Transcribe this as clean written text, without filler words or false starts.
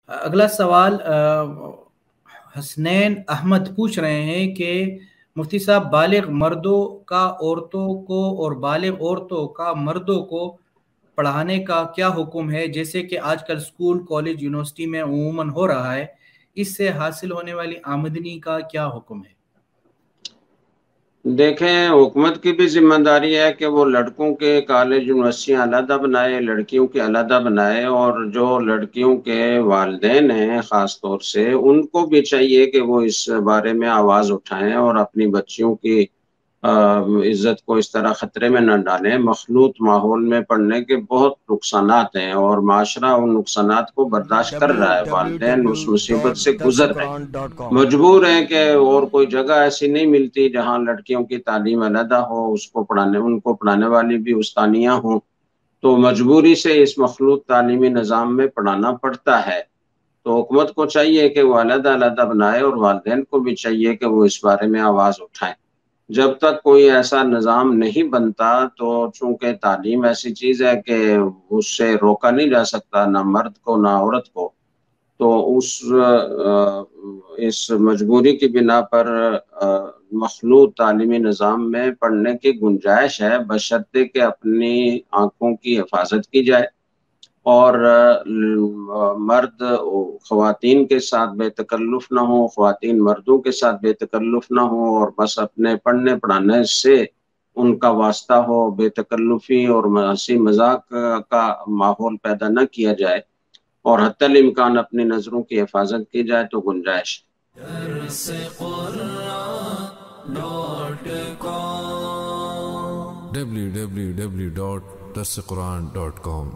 اگلا سوال حسنین احمد پوچھ رہے ہیں کہ مفتی صاحب، بالغ مردوں کا عورتوں کو اور بالغ عورتوں کا مردوں کو پڑھانے کا کیا حکم ہے، جیسے کہ آج کل اسکول، کالج، یونیورسٹی میں عموماً ہو رہا ہے؟ اس سے حاصل ہونے والی آمدنی کا کیا حکم ہے؟ دیکھیں، حکومت کی بھی ذمہ داری ہے کہ وہ لڑکوں کے کالج یونیورسٹیاں علیحدہ بنائے، لڑکیوں کے علیحدہ بنائے، اور جو لڑکیوں کے والدین ہیں خاص طور سے ان کو بھی چاہیے کہ وہ اس بارے میں آواز اٹھائیں اور اپنی بچیوں کی عزت کو اس طرح خطرے میں نہ ڈالیں۔ مخلوط ماحول میں پڑھنے کے بہت نقصانات ہیں اور معاشرہ ان نقصانات کو برداشت کر رہا ہے، والدین اس مصیبت سے گزر رہے ہیں، مجبور ہیں کہ اور کوئی جگہ ایسی نہیں ملتی جہاں لڑکیوں کی تعلیم علیحدہ ہو، ان کو پڑھانے والی بھی استانیاں ہوں، تو مجبوری سے اس مخلوط تعلیمی نظام میں پڑھانا پڑتا ہے۔ تو حکومت کو چاہیے کہ وہ علیحدہ علیحدہ بنائے اور والدین کو بھی چاہیے کہ وہ اس بارے میں آواز اٹھائیں۔ جب تک کوئی ایسا نظام نہیں بنتا تو چونکہ تعلیم ایسی چیز ہے کہ اس سے روکا نہیں جا سکتا، نہ مرد کو نہ عورت کو، تو اس مجبوری کی بنا پر مخلوط تعلیمی نظام میں پڑھنے کی گنجائش ہے، بشرطے کہ اپنی آنکھوں کی حفاظت کی جائے اور مرد خواتین کے ساتھ بے تکلف نہ ہو، خواتین مردوں کے ساتھ بے تکلف نہ ہو، اور بس اپنے پڑھنے پڑھانے سے ان کا واسطہ ہو، بے تکلفی اور ہنسی مذاق کا ماحول پیدا نہ کیا جائے، اور حتی الامکان اپنی نظروں کی حفاظت کی جائے تو گنجائش www.darsequran.com